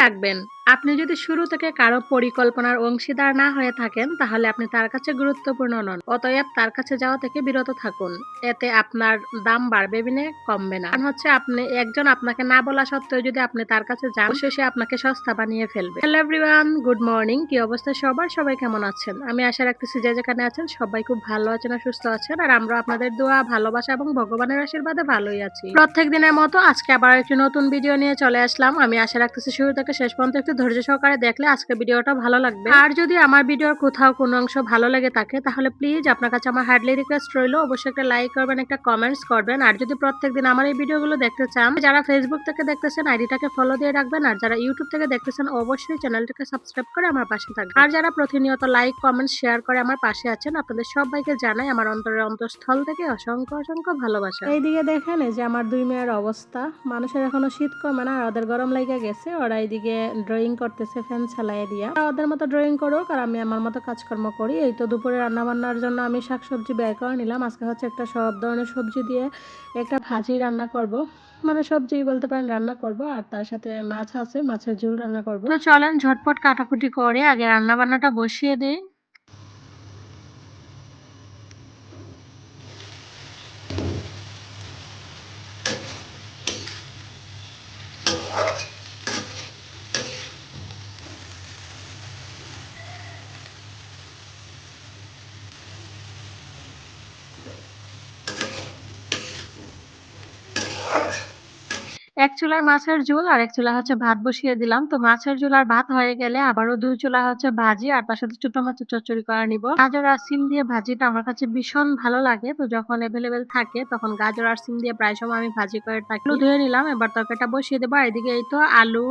রাখবেন, আপনি যদি শুরু থেকে কারো পরিকল্পনার অংশীদার না হয়ে থাকেন তাহলে আপনি তার কাছে গুরুত্বপূর্ণ নন। অতএব তার কাছে যাওয়া থেকে বিরত থাকুন। এতে আপনার দাম বাড়বে বিনে কমবে না। কারণ হচ্ছে আপনি একজন আপনাকে না বলা সত্ত্বেও যদি আপনি তার কাছে যান, অবশ্যই সে আপনাকে সস্তা বানিয়ে ফেলবে। Hello everyone, good morning. কি অবস্থা সবার? সবাই কেমন আছেন? আমি আশা রাখতেছি যে যেখানে আছেন সবাই খুব ভালো আছেন আর সুস্থ আছেন। আর আমরা আপনাদের দোয়া, ভালোবাসা এবং ভগবানের আশীর্বাদে ভালোই আছি। প্রত্যেক দিনের মতো আজকে আবার একটি নতুন ভিডিও নিয়ে চলে আসলাম। আমি আশা রাখতেছি শুরু থেকে শেষ পর্যন্ত একটু ধৈর্য সহকারে দেখলে আজকে ভিডিওটা ভালো লাগবে। আর যদি আমার ভিডিওর কোথাও কোনো অংশ ভালো লেগে থাকে তাহলে প্লিজ আপনার কাছে আমার হার্ডলি রিকোয়েস্ট রইল, অবশ্যই একটা লাইক করবেন, একটা কমেন্টস করবেন। আর যদি প্রত্যেকদিন আমার এই ভিডিওগুলো দেখতে চান, যারা ফেসবুক থেকে দেখতেছেন আইডিটাকে ফলো দিয়ে রাখবেন, আর যারা ইউটিউব থেকে দেখতেছেন অবশ্যই চ্যানেলটাকে সাবস্ক্রাইব করে আমার পাশে থাকবেন। আর যারা প্রতিনিয়ত লাইক কমেন্ট শেয়ার করে আমার পাশে আছেন, আপনাদের সবাইকে জানাই আমার অন্তরের অন্তঃস্থল থেকে অসংখ্য অসংখ্য ভালোবাসা। এইদিকে দেখেন এই যে আমার দুই মেয়ের অবস্থা, মানুষের এখনো শীত কমে না, আর ওদের গরম লেগে গেছে। ওরা এইদিকে ড্রয়িং করতেছে ফ্যান চালাইয়ে দিয়া। ওদের মতো ড্রয়িং করুক আর আমি আমার মতো কাজকর্ম করি। এই তো দুপুরে রান্না বান্নার জন্য আমি শাকসবজি বের করে নিলাম। আজকে হচ্ছে একটা সব ধরনের সবজি দিয়ে একটা ভাজি রান্না করব, মানে সবজি বলতে পারেন রান্না করব, আর তার সাথে মাছ আছে, মাছের ঝোল রান্না করব। তো চলেন ঝটপট কাটাকুটি করে আগে রান্না বান্নাটা বসিয়ে দিই। এক চুলায় মাছের ঝোল আর এক চুলায় হচ্ছে ভাত বসিয়ে দিলাম। তো মাছের ঝোল আর ভাত হয়ে গেলে আবারও ২ চুলায় হচ্ছে ভাজি, আর তার সাথে ছোট মাছের চচ্চড়ি করে নিব। গাজর আর সিম দিয়ে ভাজিটা আমার কাছে ভীষণ ভালো লাগে। তো যখন এভেলেবেল থাকে তখন গাজর আর সিম দিয়ে প্রায় সময় আমি ভাজি করে থাকি। আলু ধুয়ে নিলাম, এবার তরকারিটা বসিয়ে দেবো। আর এদিকে এই তো আলু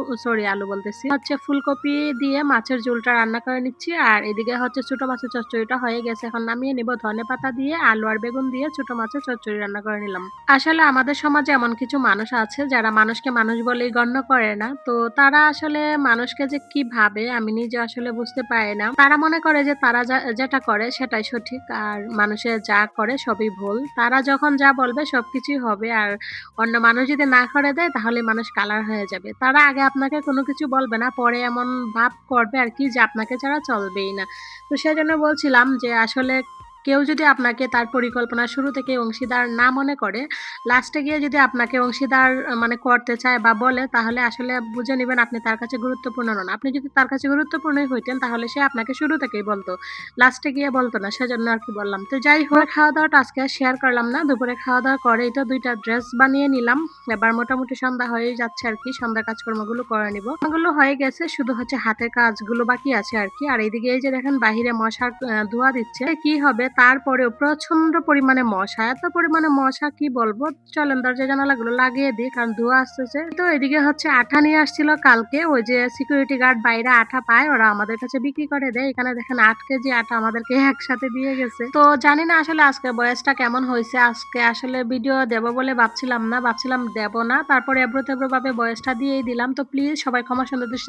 বলতেছি হচ্ছে ফুলকপি দিয়ে মাছের ঝোলটা রান্না করে নিচ্ছি। আর এদিকে হচ্ছে ছোট মাছের চচ্চড়িটা হয়ে গেছে, এখন নামিয়ে নিব। ধনেপাতা দিয়ে আলু আর বেগুন দিয়ে ছোট মাছের চচ্চড়ি রান্না করে নিলাম। আসলে আমাদের সমাজে এমন কিছু মানুষ আছে যারা মানুষকে মানুষ বলেই গণ্য করে না। তো তারা আসলে মানুষকে যে কি ভাবে আমি নিজে আসলে বুঝতে পারি না। তারা মনে করে যে তারা যেটা করে সেটাই সঠিক, আর মানুষে যা করে সবই ভুল। তারা যখন যা বলবে সবকিছুই হবে, আর অন্য মানুষ যদি না করে দেয় তাহলে মানুষ কালার হয়ে যাবে। তারা আগে আপনাকে কোনো কিছু বলবে না, পরে এমন ভাব করবে আর কি যে আপনাকে ছাড়া চলবেই না। তো সেজন্য বলছিলাম যে আসলে কেউ যদি আপনাকে তার পরিকল্পনা শুরু থেকে অংশীদার না মনে করে, লাস্টে গিয়ে যদি আপনাকে অংশীদার মানে করতে চায় বা বলে, তাহলে আসলে বুঝে নিবেন আপনি তার কাছে গুরুত্বপূর্ণ নন। আপনি যদি তার কাছে গুরুত্বপূর্ণই হইতেন তাহলে সে আপনাকে শুরু থেকেই বলতো, লাস্টে গিয়ে বলতো না। সেজন্য আর কি বললাম। তো যাই হোক, খাওয়া-দাওয়াটা আজকে আর শেয়ার করলাম না। দুপুরে খাওয়া-দাওয়া করেই তো ২ টা ড্রেস বানিয়ে নিলাম। এবার মোটামুটি সন্ধ্যা হয়েই যাচ্ছে আর কি। সন্ধ্যার কাজকর্মগুলো করে নিব। এগুলো হয়ে গেছে, শুধু হচ্ছে হাতের কাজগুলো বাকি আছে আর কি। আর এইদিকে এই যে দেখেন বাহিরে মশার ধোঁয়া দিচ্ছে। কি হবে তারপরেও প্রচন্ড পরিমাণে মশা। এত পরিমাণে মশা কি বলবো। চলেন দরজা জানালাগুলো লাগিয়ে দিই, কারণ ধোঁয়া আসতেছে। তো এদিকে হচ্ছে আঠা নিয়ে আসছিল কালকে, ওই যে সিকিউরিটি গার্ড বাইরে আঠা পায়, ওরা আমাদের কাছে বিক্রি করে দেয়। এখানে দেখেন ৮ কেজি আঠা আমাদেরকে একসাথে দিয়ে গেছে। তো জানি না আসলে আজকে বয়সটা কেমন হয়েছে। আজকে আসলে ভিডিও দেব বলে ভাবছিলাম না, ভাবছিলাম দেব না, তারপরে এবড়ো তেবড়ো ভাবে বয়সটা দিয়েই দিলাম। তো প্লিজ সবাই ক্ষমা সুন্দর দৃষ্টিতে